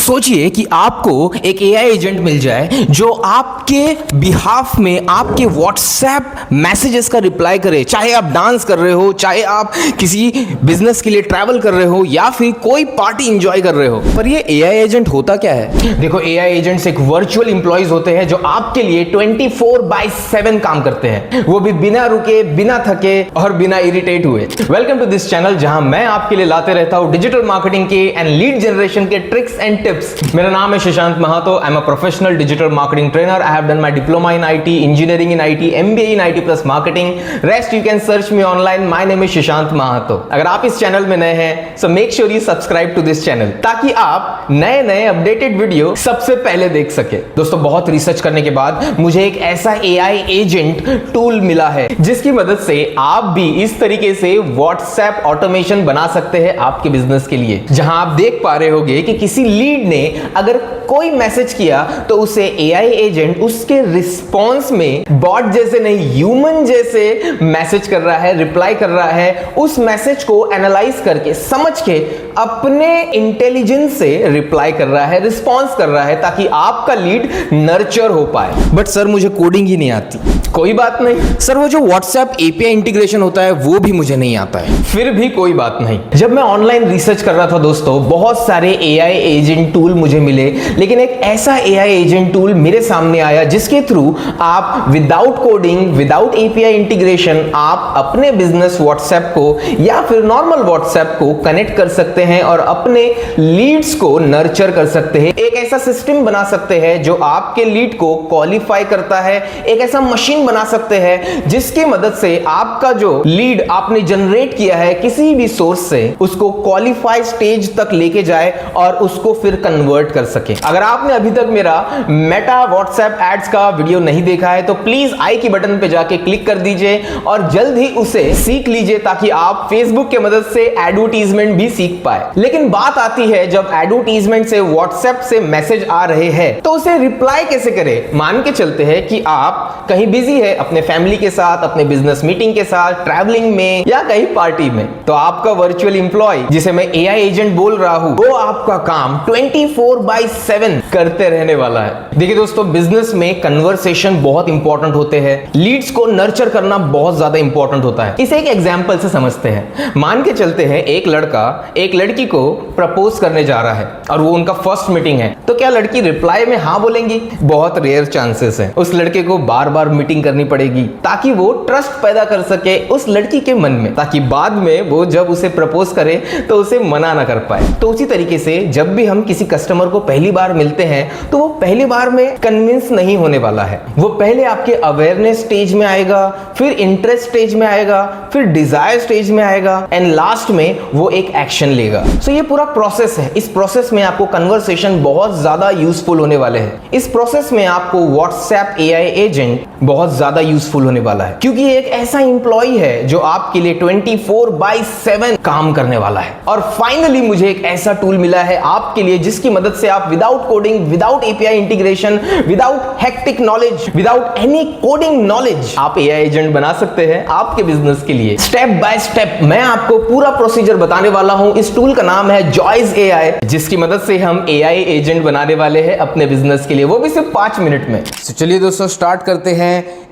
सोचिए कि आपको एक एआई एजेंट मिल जाए जो आपके बिहाफ में आपके व्हाट्सएप मैसेजेस का रिप्लाई करे, चाहे आप डांस कर रहे हो, चाहे आप किसी बिजनेस के लिए ट्रैवल कर रहे हो या फिर कोई पार्टी एंजॉय कर रहे हो। पर ये एआई एजेंट होता क्या है? देखो, एआई एजेंट्स एक वर्चुअल एम्प्लॉइज होते हैं जो आपके लिए 24/7 काम करते हैं, वो भी बिना रुके, बिना थके और बिना इरिटेट हुए। वेलकम टू दिस चैनल जहां मैं आपके लिए लाते रहता हूं डिजिटल मार्केटिंग के एंड लीड जनरेशन के ट्रिक्स एंड टिप्स। मेरा नाम है Shashank Mahato. I am a professional digital marketing trainer. I have done my diploma in IT, engineering in IT, MBA in IT plus marketing. Rest you can search me online. My name is Shashank Mahato. अगर आप इस channel में नए हैं so make sure you subscribe to this channel ताकि आप नए updated video सबसे पहले देख सके। दोस्तों, बहुत रिसर्च करने के बाद मुझे एक ऐसा एआई एजेंट टूल मिला है जिसकी मदद से आप भी इस तरीके से व्हाट्सएप ऑटोमेशन बना सकते हैं आपके बिजनेस के लिए, जहां आप देख पा रहे होंगे कि किसी लीड ने अगर कोई मैसेज किया तो उसे एआई एजेंट उसके रिस्पॉन्स में बॉट जैसे नहीं, ह्यूमन जैसे मैसेज कर रहा है, रिप्लाई कर रहा है। उस मैसेज को एनालाइज करके, समझ के अपने इंटेलिजेंस से रिप्लाई कर रहा है, रिस्पॉन्स कर रहा है ताकि आपका लीड नर्चर हो पाए। बट सर, मुझे कोडिंग ही नहीं आती। कोई बात नहीं सर, वो जो व्हाट्सएप एपीआई इंटीग्रेशन होता है वो भी मुझे नहीं आता है। फिर भी कोई बात नहीं। जब मैं ऑनलाइन रिसर्च कर रहा था दोस्तों, बहुत सारे एआई एजेंट टूल मुझे मिले, लेकिन एक ऐसा एआई एजेंट टूल मेरे सामने आया जिसके थ्रू आप without coding, without API integration आप अपने बिजनेस व्हाट्सएप को या फिर नॉर्मल व्हाट्सएप को कनेक्ट कर सकते हैं और अपने लीड्स को नर्चर कर सकते हैं। एक ऐसा सिस्टम बना सकते हैं जो आपके लीड को क्वालिफाई करता है। एक ऐसा मशीन बना सकते हैं जिसकी मदद से आपका जो लीड आपने जनरेट किया है किसी भी सोर्स से, उसको क्वालिफाई स्टेज तक लेके जाए और उसको फिर कन्वर्ट कर सके। अगर आपने अभी तक मेरा मेटा व्हाट्सएप एड्स का वीडियो नहीं देखा है तो प्लीज आई की बटन पे जाके क्लिक कर दीजिए और जल्द ही उसे सीख लीजिए ताकि आप फेसबुक के मदद से एडवर्टीजमेंट भी सीख पाए। लेकिन बात आती है जब एडवर्टीजमेंट से व्हाट्सएप से मैसेज आ रहे हैं तो उसे रिप्लाई कैसे करें। मान के चलते हैं कि आप कहीं बिजी है अपने फैमिली के साथ, अपने बिजनेस मीटिंग के साथ, ट्रैवलिंग में या कहीं पार्टी में, तो आपका वर्चुअल एम्प्लॉय जिसे मैं एआई एजेंट बोल रहा हूं वो आपका काम 24/7 करते रहने वाला है। देखिए दोस्तों, बिजनेस में कन्वर्सेशन बहुत इंपॉर्टेंट होते हैं, लीड्स को नर्चर करना बहुत ज्यादा इंपॉर्टेंट होता है। इसे एक एग्जांपल से समझते हैं। मान के चलते हैं एक लड़का एक लड़की को प्रपोज करने जा रहा है और वो उनका फर्स्ट मीटिंग है, तो क्या लड़की रिप्लाई में हाँ बोलेंगी? बहुत रेयर चांसेस है। उस लड़के को बार बार मीटिंग करनी पड़ेगी ताकि वो ट्रस्ट पैदा कर सके उस लड़की के मन में, ताकि बाद में वो जब उसे प्रपोज करे तो उसे मना ना कर पाए। तो उसी तरीके से जब भी हम किसी कस्टमर को पहली बार मिलते हैं तो वो पहली बार में कन्विंस नहीं होने वाला है। वो पहले आपके अवेयरनेस स्टेज में आएगा, फिर इंटरेस्ट स्टेज में आएगा, फिर डिजायर स्टेज में आएगा एंड लास्ट में वो एक एक्शन लेगा। सो ये पूरा प्रोसेस है। इस प्रोसेस में आपको कन्वर्सेशन बहुत ज्यादा यूजफुल होने वाले हैं। इस प्रोसेस में आपको व्हाट्सएप एआई एजेंट बहुत ज्यादा यूजफुल होने वाला है क्योंकि ये एक ऐसा इंप्लॉई है जो आपके लिए 24/7 काम करने वाला है। और फाइनली मुझे एक ऐसा टूल मिला है आपके लिए जिसकी मदद से आप without coding, without API integration, without hectic knowledge, without any coding knowledge आप एआई एजेंट बना सकते हैं आपके बिजनेस के लिए। स्टेप बाय स्टेप मैं आपको पूरा प्रोसीजर बताने वाला हूं। इस टूल का नाम है जॉइस एआई, जिसकी मदद से हम एआई एजेंट बनाने वाले हैं अपने बिजनेस के लिए, वो भी सिर्फ 5 मिनट में। तो चलिए दोस्तों, स्टार्ट करते हैं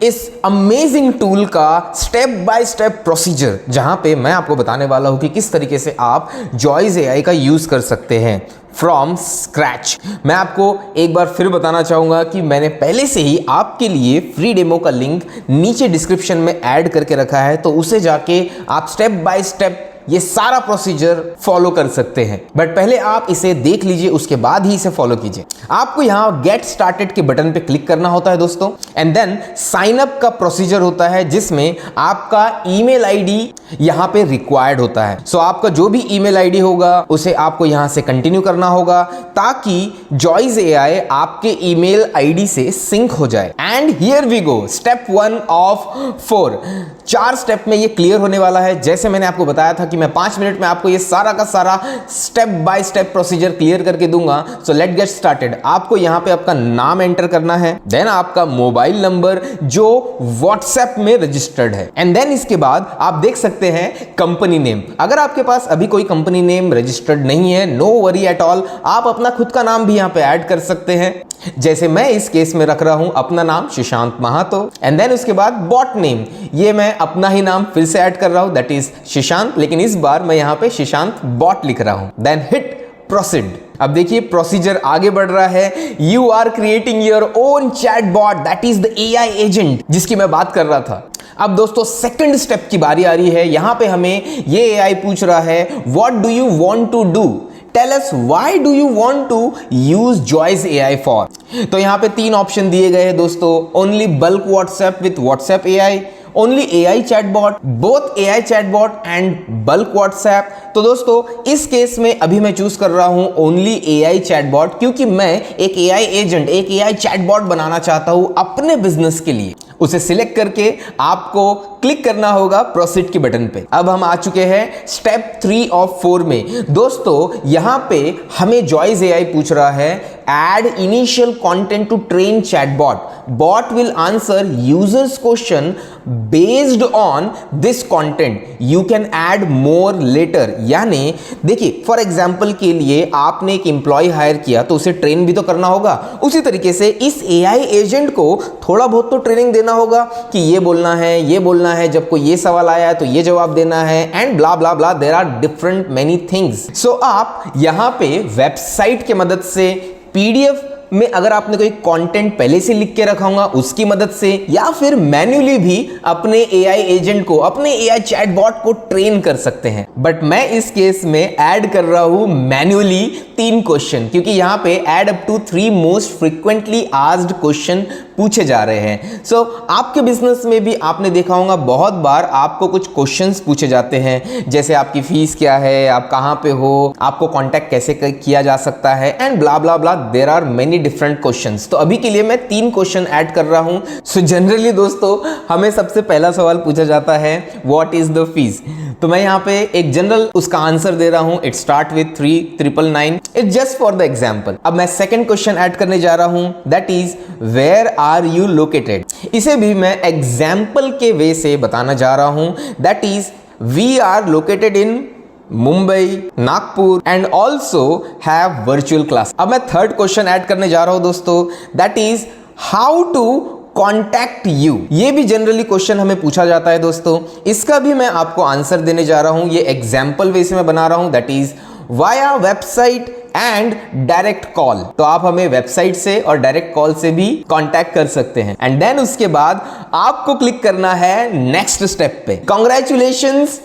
इस अमेजिंग टूल का स्टेप बाय स्टेप प्रोसीजर, जहां पे मैं आपको बताने वाला हूं कि किस तरीके से आप जॉइस एआई का यूज कर सकते हैं फ्रॉम स्क्रैच। मैं आपको एक बार फिर बताना चाहूंगा कि मैंने पहले से ही आपके लिए फ्री डेमो का लिंक नीचे डिस्क्रिप्शन में ऐड करके रखा है, तो उसे जाके आप स्टेप बाय स्टेप ये सारा प्रोसीजर फॉलो कर सकते हैं। बट पहले आप इसे देख लीजिए, उसके बाद ही इसे फॉलो कीजिए। आपको यहां गेट स्टार्टेड के बटन पे क्लिक करना होता है दोस्तों, एंड देन साइन अप का प्रोसीजर होता है जिसमें आपका ईमेल आईडी यहां पे रिक्वायर्ड होता है। सो आपका जो भी ईमेल आईडी होगा उसे आपको यहां से कंटिन्यू करना होगा ताकि जॉइस एआई आपके ईमेल आईडी से सिंक हो जाए। And here we go, step 1 of 4। 4 step में ये क्लियर होने वाला है। जैसे मैंने आपको बताया था कि क्योंकि मैं 5 मिनट में आपको ये सारा का सारा step by step procedure clear करके दूंगा। So let get started. आपको यहाँ पे आपका नाम एंटर करना है, देन आपका मोबाइल नंबर जो व्हाट्सएप में रजिस्टर्ड है, एंड देन इसके बाद आप देख सकते हैं कंपनी नेम। अगर आपके पास अभी कोई कंपनी नेम रजिस्टर्ड नहीं है, नो वरी एट ऑल, आप अपना खुद का नाम भी यहाँ पे ऐड कर सकते हैं। जैसे मैं इस केस में रख रहा हूं अपना नाम सुशांत महातो, एंड देन उसके बाद बॉट नेम, ये मैं अपना ही नाम फिर से ऐड कर रहा हूं, दैट इज सुशांत, लेकिन इस बार मैं यहां पे सुशांत बॉट लिख रहा हूं। Then hit proceed. अब देखिए प्रोसीजर आगे बढ़ रहा है। You are creating your own chat bot, that is the AI agent जिसकी मैं बात कर रहा था। अब दोस्तों सेकंड स्टेप की बारी आ रही है। यहां पे हमें ये एआई पूछ रहा है what do you want to do, tell us why do you want to use Joyz AI for. तो यहां पे 3 ऑप्शन दिए गए हैं दोस्तों, only bulk WhatsApp with WhatsApp AI, only AI chatbot, both AI chatbot and bulk WhatsApp. तो दोस्तों इस केस में अभी मैं चूज कर रहा हूं ओनली एआई चैटबॉट, क्योंकि मैं एक एआई एजेंट, एक एआई चैटबॉट बनाना चाहता हूं अपने बिजनेस के लिए। उसे सिलेक्ट करके आपको क्लिक करना होगा प्रोसीड के बटन पे। अब हम आ चुके हैं स्टेप 3 ऑफ 4 में। दोस्तों यहां पे हमें जॉइस एआई पूछ रहा है add initial content to train chatbot. Bot will answer users question based on this content. You can add more later. यानी देखिए फॉर एग्जाम्पल के लिए आपने एक एम्प्लॉय हायर किया तो उसे ट्रेन भी तो करना होगा। उसी तरीके से इस एआई एजेंट को थोड़ा बहुत तो ट्रेनिंग देना होगा कि ये बोलना है, ये बोलना है, जब कोई ये सवाल आया तो ये जवाब देना है, and blah blah blah, there are different many things. So आप यहां पे वेबसाइट की मदद से, पीडीएफ में अगर आपने कोई कंटेंट पहले से लिख के रखा होगा उसकी मदद से, या फिर मैन्युअली भी अपने एआई एजेंट को, अपने एआई चैटबॉट को ट्रेन कर सकते हैं। बट मैं इस केस में ऐड कर रहा हूं मैन्युअली 3 क्वेश्चन, क्योंकि यहां पे add up to 3 most frequently asked question पूछे जा रहे हैं। सो आपके बिजनेस में भी आपने देखा होगा बहुत बार आपको कुछ क्वेश्चंस पूछे जाते हैं, जैसे आपकी फीस क्या है, आप कहां पे हो, आपको कांटेक्ट कैसे किया जा सकता है, and blah blah blah, there are many different questions. तो अभी के लिए मैं 3 क्वेश्चन ऐड कर रहा हूं। सो जनरली दोस्तों हमें सबसे पहला सवाल पूछा जाता है व्हाट इज द फीस। तो मैं यहाँ पे एक जनरल उसका आंसर दे रहा हूं, it start with 3999, it just for the example. अब मैं सेकंड क्वेश्चन ऐड करने जा रहा हूं, that is where are you located. इसे भी मैं एग्जाम्पल के वे से बताना जा रहा हूं, that is we are located in Mumbai, Nagpur, and also have virtual class. अब मैं थर्ड क्वेश्चन ऐड करने जा रहा हूं दोस्तों, that is how to contact you. ये भी जनरली क्वेश्चन हमें पूछा जाता है दोस्तों, इसका भी मैं आपको आंसर देने जा रहा हूं, ये एग्जाम्पल वे से मैं बना रहा हूं, that is via website and direct call. तो आप हमें वेबसाइट से और डायरेक्ट कॉल से भी कांटेक्ट कर सकते हैं। एंड देन उसके बाद आपको क्लिक करना है नेक्स्ट स्टेप पे। Congratulations,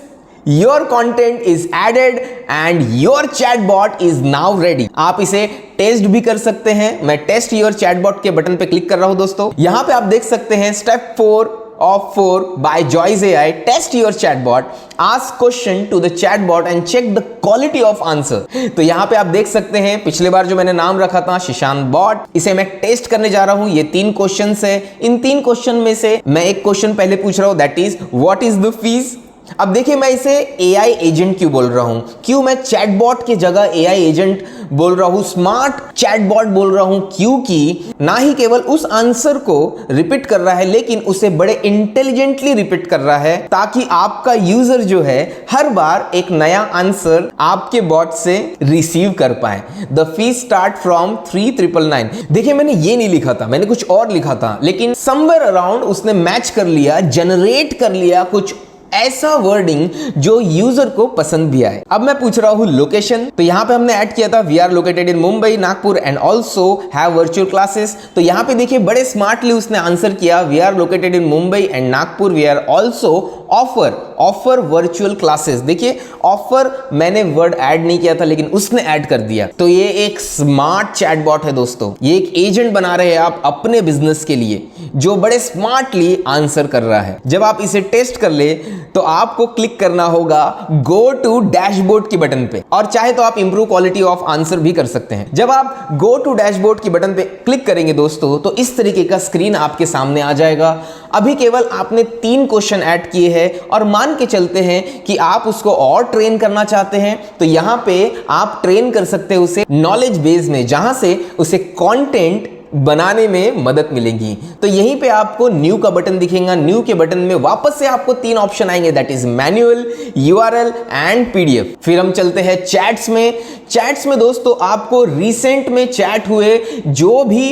your content is added and your chatbot is now ready. आप इसे टेस्ट भी कर सकते हैं। मैं टेस्ट योर चैटबॉट के बटन पे क्लिक कर रहा हूं दोस्तों। यहां पे आप देख सकते हैं step 4 of 4 by Joyce AI, test your chatbot, ask question to the chatbot and check the quality of answer। तो यहां पे आप देख सकते हैं पिछले बार जो मैंने नाम रखा था सुशांत बॉट, इसे मैं टेस्ट करने जा रहा हूं। ये 3 क्वेश्चन है, इन 3 क्वेश्चन में से मैं एक क्वेश्चन पहले पूछ रहा हूं, that is what is the fees. अब देखिए मैं इसे एआई एजेंट क्यों बोल रहा हूं, क्यों मैं चैटबॉट की जगह एआई एजेंट बोल रहा हूं, स्मार्ट चैटबॉट बोल रहा हूं, क्योंकि ना ही केवल उस आंसर को रिपीट कर रहा है लेकिन उसे बड़े इंटेलिजेंटली रिपीट कर रहा है, ताकि आपका यूजर जो है हर बार एक नया आंसर आपके बॉट से रिसीव कर पाए। The fees start from 3999। देखिए मैंने ये नहीं लिखा था, मैंने कुछ और लिखा था, लेकिन समवेयर अराउंड उसने मैच कर लिया, जनरेट कर लिया कुछ ऐसा वर्डिंग जो यूजर को पसंद भी आए। अब मैं पूछ रहा हूं लोकेशन, तो यहां पे हमने ऐड किया था we are located in Mumbai, Nagpur and also have virtual classes. तो यहां पे देखिए बड़े स्मार्टली उसने आंसर किया, we are located in Mumbai and Nagpur, we are also offer virtual classes. देखिए ऑफर मैंने वर्ड ऐड नहीं किया था लेकिन उसने ऐड कर दिया। तो ये एक स्मार्ट चैटबॉट है दोस्तों, ये एक एजेंट बना रहे हैं आप अपने बिजनेस के लिए जो बड़े स्मार्टली आंसर कर रहा है। जब आप इसे टेस्ट कर ले तो आपको क्लिक करना होगा गो टू डैशबोर्ड की बटन पे, और चाहे तो आप इंप्रूव क्वालिटी ऑफ आंसर भी कर सकते हैं। जब आप गो टू डैशबोर्ड की बटन पे क्लिक करेंगे दोस्तों तो इस तरीके का स्क्रीन आपके सामने आ जाएगा। अभी केवल आपने 3 क्वेश्चन ऐड किए हैं है और मान के चलते हैं कि आप उसको और ट्रेन करना चाहते हैं, तो यहां पे आप ट्रेन कर सकते हैं उसे नॉलेज बेस में, जहां से उसे कंटेंट बनाने में मदद मिलेगी। तो यहीं पे आपको न्यू का बटन दिखेगा। न्यू के बटन में वापस से आपको 3 ऑप्शन आएंगे, that is manual, URL and PDF. फिर हम चलते हैं चैट्स में। चैट्स में दोस्तों आपको रिसेंट में चैट हुए जो भी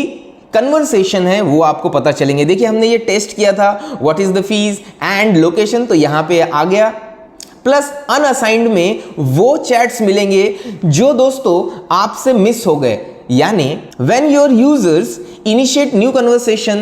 कन्वर्सेशन है वो आपको पता चलेंगे। देखिए हमने ये टेस्ट किया था, what is the fees and location, तो यहां पे आ गया। प्लस अनअसाइंड में वो चैट्स मिलेंगे जो दोस्तों आपसे मिस हो गए, यानी when your users initiate new conversation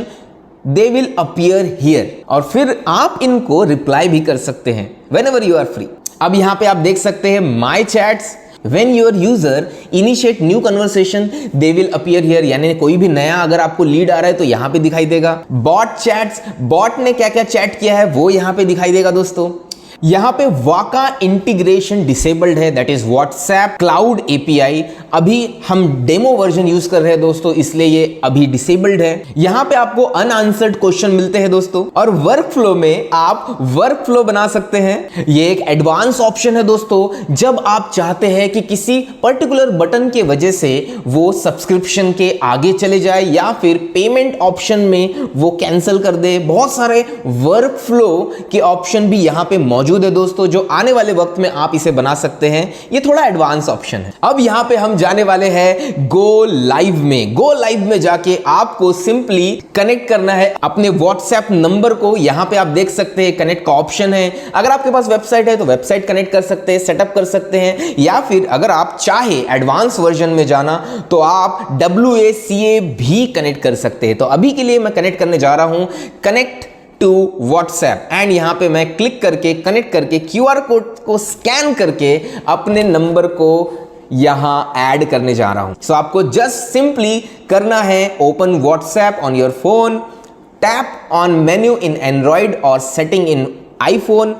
they will appear here, और फिर आप इनको रिप्लाई भी कर सकते हैं whenever you are free। अब यहां पे आप देख सकते हैं my chats, when your user initiate new conversation they will appear here, यानी कोई भी नया अगर आपको लीड आ रहा है तो यहां पे दिखाई देगा। बॉट चैट्स, बॉट ने क्या क्या चैट किया है वो यहां पे दिखाई देगा दोस्तों। यहां पे वाका इंटीग्रेशन डिसेबल्ड है, that is WhatsApp cloud API. अभी हम डेमो वर्जन यूज कर रहे हैं दोस्तों, इसलिए ये अभी डिसेबल्ड है। यहां पे आपको अनआंसर्ड क्वेश्चन मिलते हैं दोस्तों, और वर्क फ्लो में आप वर्क फ्लो बना सकते हैं। ये एक एडवांस ऑप्शन है दोस्तों, जब आप चाहते हैं कि किसी पर्टिकुलर बटन के वजह से वो सब्सक्रिप्शन के आगे चले जाए या फिर पेमेंट ऑप्शन में वो कैंसिल कर दे। बहुत सारे वर्क फ्लो के ऑप्शन भी यहां पे मौजूद है दोस्तों, जो आने वाले वक्त में आप इसे बना सकते हैं। ये थोड़ा एडवांस ऑप्शन है। अब यहां पे हम जाने वाले हैं गो लाइव में। गो लाइव में जाके आपको सिंपली कनेक्ट करना है अपने व्हाट्सएप नंबर को। यहां पे आप देख सकते हैं कनेक्ट का ऑप्शन है। अगर आपके पास वेबसाइट है तो वेबसाइट कनेक्ट कर सकते हैं, सेटअप कर सकते हैं, या फिर अगर आप चाहे एडवांस वर्जन में जाना तो आप WACA भी कनेक्ट कर सकते हैं। तो अभी के लिए मैं कनेक्ट करने जा रहा हूं कनेक्ट टू व्हाट्सएप, एंड यहां पे मैं क्लिक करके कनेक्ट करके QR कोड को स्कैन करके अपने नंबर को यहां ऐड करने जा रहा हूं। सो आपको जस्ट सिंपली करना है open WhatsApp on your phone, tap on menu in Android और setting in iPhone,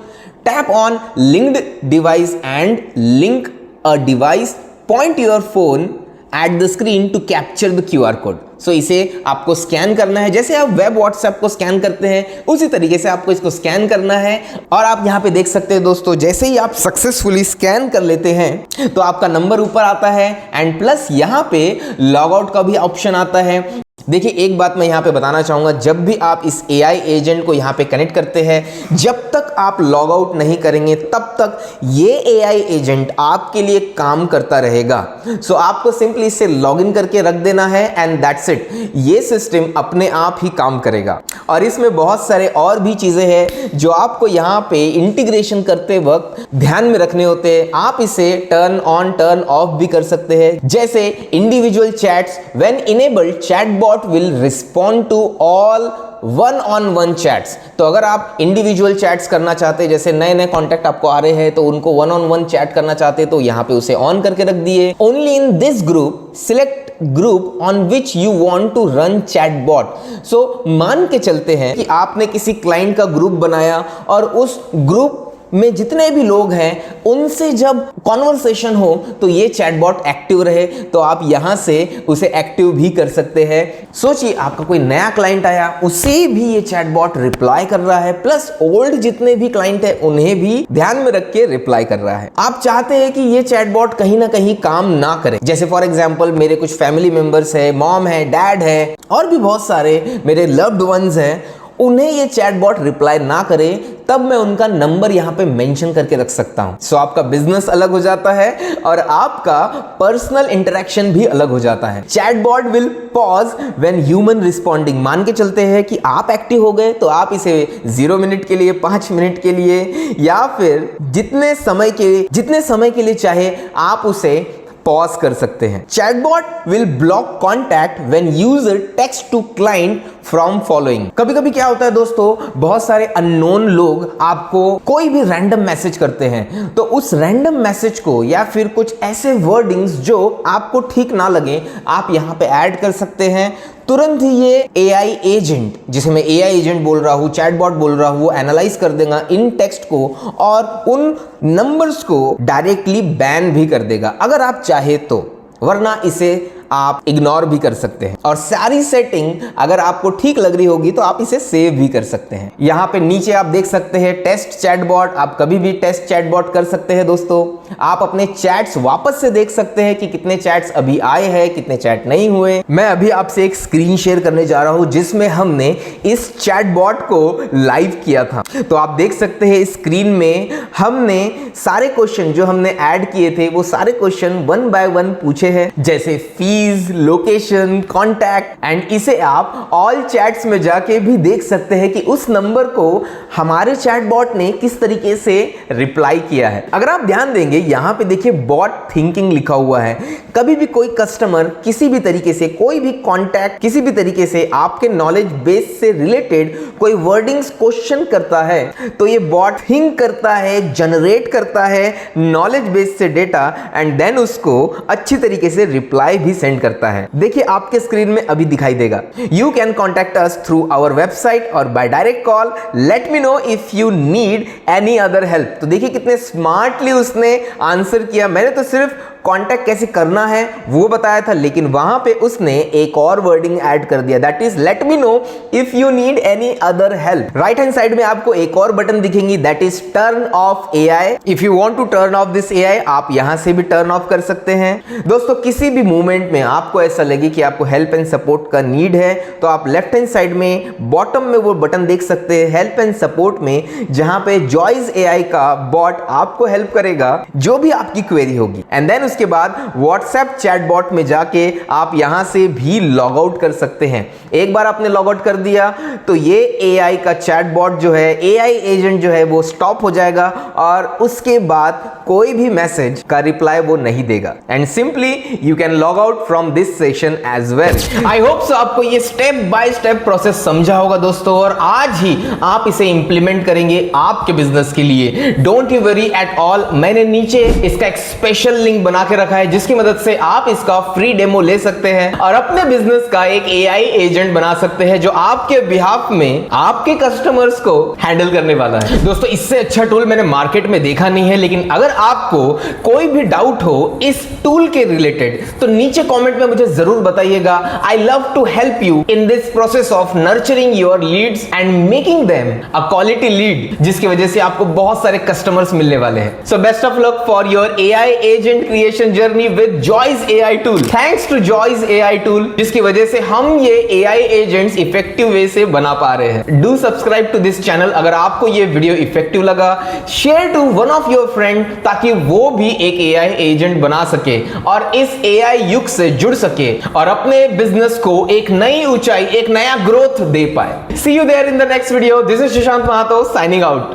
tap on linked device and link a device, point your phone at the screen to capture the QR code. So इसे आपको scan करना है, जैसे आप web WhatsApp को scan करते हैं उसी तरीके से आपको इसको स्कैन करना है। और आप यहां पे देख सकते हैं दोस्तों, जैसे ही आप सक्सेसफुली स्कैन कर लेते हैं तो आपका नंबर ऊपर आता है, एंड प्लस यहां पे लॉग आउट का भी ऑप्शन आता है। देखिए एक बात मैं यहां पे बताना चाहूंगा, जब भी आप इस AI एजेंट को यहां पे कनेक्ट करते हैं, जब तक आप लॉग आउट नहीं करेंगे तब तक ये AI एजेंट आपके लिए काम करता रहेगा। सो आपको सिंपली इसे लॉग इन करके रख देना है एंड दैट्स इट। ये सिस्टम अपने आप ही काम करेगा। और इसमें बहुत सारे और भी चीजें हैं जो आपको यहां पे इंटीग्रेशन करते वक्त ध्यान में रखने होते हैं। आप इसे टर्न ऑन टर्न ऑफ भी कर सकते हैं, जैसे individual chats, when enabled chatbot will respond to all one-on-one chats। तो अगर आप इंडिविजुअल चैट्स करना चाहते हैं, जैसे नए नए कॉन्टैक्ट आपको आ रहे हैं तो उनको one-on-one चैट करना चाहते हैं, तो यहां पे उसे ऑन करके रख दिए। Only in this group select group on which you want to run chatbot. So मान के चलते हैं कि आपने किसी क्लाइंट का ग्रुप बनाया और उस ग्रुप में जितने भी लोग हैं उनसे जब कॉन्वर्सेशन हो तो ये चैटबॉट एक्टिव रहे, तो आप यहां से उसे एक्टिव भी कर सकते हैं। सोचिए आपका कोई नया क्लाइंट आया, उसे भी ये चैटबॉट रिप्लाई कर रहा है, प्लस ओल्ड जितने भी क्लाइंट है उन्हें भी ध्यान में रख के रिप्लाई कर रहा है। आप चाहते हैं कि ये चैटबॉट कहीं ना कहीं काम ना करे, जैसे फॉर एग्जाम्पल मेरे कुछ फैमिली मेंबर्स है, मॉम है, डैड है, और भी बहुत सारे मेरे लव्ड वंस हैं, उन्हें ये चैटबॉट रिप्लाई ना करे, तब मैं उनका नंबर यहां पे मेंशन करके रख सकता हूं। सो आपका बिजनेस अलग हो जाता है और आपका पर्सनल इंटरेक्शन भी अलग हो जाता है। Chatbot will pause when human responding. मान के चलते हैं कि आप एक्टिव हो गए तो आप इसे 0 मिनट के लिए, 5 मिनट के लिए, या फिर जितने समय के लिए चाहे आप उसे पॉज कर सकते हैं। Chatbot will block contact when user text to client from following. कभी कभी क्या होता है दोस्तों, बहुत सारे अननोन लोग आपको कोई भी रैंडम मैसेज करते हैं, तो उस रैंडम मैसेज को या फिर कुछ ऐसे वर्डिंग्स जो आपको ठीक ना लगे, आप यहां पे ऐड कर सकते हैं। तुरंत ही ये AI एजेंट, जिसे मैं AI एजेंट बोल रहा हूं, चैटबॉट बोल रहा हूं, वो एनालाइज कर देगा इन टेक्स्ट को और उन नंबर्स को डायरेक्टली बैन भी कर देगा अगर आप चाहे तो, वरना इसे आप इग्नोर भी कर सकते हैं और सारी सेटिंग अगर आपको ठीक लग रही होगी तो आप इसे सेव भी कर सकते हैं। यहाँ पे नीचे आप देख सकते हैं टेस्ट चैटबॉट, आप कभी भी टेस्ट चैटबॉट कर सकते हैं दोस्तों। आप अपने चैट्स वापस से देख सकते हैं कि कितने चैट्स अभी आए हैं, कितने चैट नहीं हुए। मैं अभी आपसे एक स्क्रीन शेयर करने जा रहा हूं जिसमें हमने इस चैटबॉट को लाइव किया था। तो आप देख सकते हैं स्क्रीन में हमने सारे क्वेश्चन जो हमने ऐड किए थे वो सारे क्वेश्चन 1 बाय 1 पूछे हैं, जैसे फीस, लोकेशन, कॉन्टैक्ट। एंड इसे आप ऑल चैट्स में जाके भी देख सकते हैं कि उस नंबर को हमारे चैटबॉट ने किस तरीके से रिप्लाई किया है। अगर आप ध्यान देंगे यहां पे देखिए बॉट थिंकिंग लिखा हुआ है। कभी भी कोई कस्टमर किसी भी तरीके से, कोई भी कॉन्टैक्ट किसी भी तरीके से आपके नॉलेज बेस से रिलेटेड कोई वर्डिंग्स क्वेश्चन करता है तो ये बॉट थिंक करता है, जनरेट करता है नॉलेज बेस से डेटा एंड देन उसको अच्छी तरीके से रिप्लाई भी सेंड करता है। देखिए आपके स्क्रीन में अभी दिखाई देगा, you can contact us through our website और by direct call, let me know if you need any other help. तो देखिए कितने स्मार्टली उसने आंसर किया। मैंने तो सिर्फ कॉन्टैक्ट कैसे करना है वो बताया था, लेकिन वहां पे उसने एक और वर्डिंग ऐड कर दिया, that is let me know if you need any other help. Right hand side में आपको एक और बटन दिखेंगी, that is turn off AI. If you want to turn off this AI, आप यहां से भी टर्न ऑफ कर सकते हैं। दोस्तों किसी भी मोमेंट में आपको ऐसा लगे कि आपको हेल्प एंड सपोर्ट का नीड है तो आप लेफ्ट हैंड साइड में बॉटम में वो बटन देख सकते हैं हेल्प एंड सपोर्ट में, जहां पे जॉइस एआई का बॉट आपको हेल्प करेगा जो भी आपकी क्वेरी होगी। एंड देन उसके बाद व्हाट्सएप चैटबॉट में जाके आप यहां से भी लॉग आउट कर सकते हैं। एक बार आपने लॉग आउट कर दिया तो ये एआई का चैटबॉट जो है, एआई एजेंट जो है वो स्टॉप हो जाएगा और उसके बाद कोई भी मैसेज का रिप्लाई वो नहीं देगा। And simply you can log out from this session as well. I hope so आपको ये स्टेप बाय स्टेप प्रोसेस समझा होगा दोस्तों और आज ही आप इसे इंप्लीमेंट करेंगे आपके बिजनेस के लिए। Don't you worry at all, मैंने नीचे इसका एक स्पेशल लिंक बना के रखा है जिसकी मदद से आप इसका फ्री डेमो ले सकते हैं और अपने बिजनेस का एक एआई एजेंट बना सकते हैं जो आपके बिहाफ में आपके कस्टमर्स को हैंडल करने वाला है। दोस्तों इससे अच्छा टूल मैंने मार्केट में देखा नहीं है, लेकिन अगर आपको कोई भी डाउट हो इस टूल के रिलेटेड तो नीचे कमेंट में मुझे जरूर बताइएगा। I love to help you in this process of nurturing your leads and making them a quality lead, जिसकी वजह से आपको बहुत सारे कस्टमर्स मिलने वाले हैं। So best of luck for your AI agent creation journey with Joyz AI tool. Thanks to Joyz AI tool, जिसकी वजह से हम ये एआई एजेंट्स इफेक्टिव वे से बना पा रहे हैं। Do subscribe to this channel. अगर आपको ये वीडियो इफेक्टिव लगा, share to one of your friend ताकि वो भी एक एआई एजेंट बना सके और इस एआई युग से जुड़ सके और अपने बिजनेस को एक नई ऊंचाई, एक नया ग्रोथ दे पाए। See you there in the next video. This is Sushant Mahato signing out.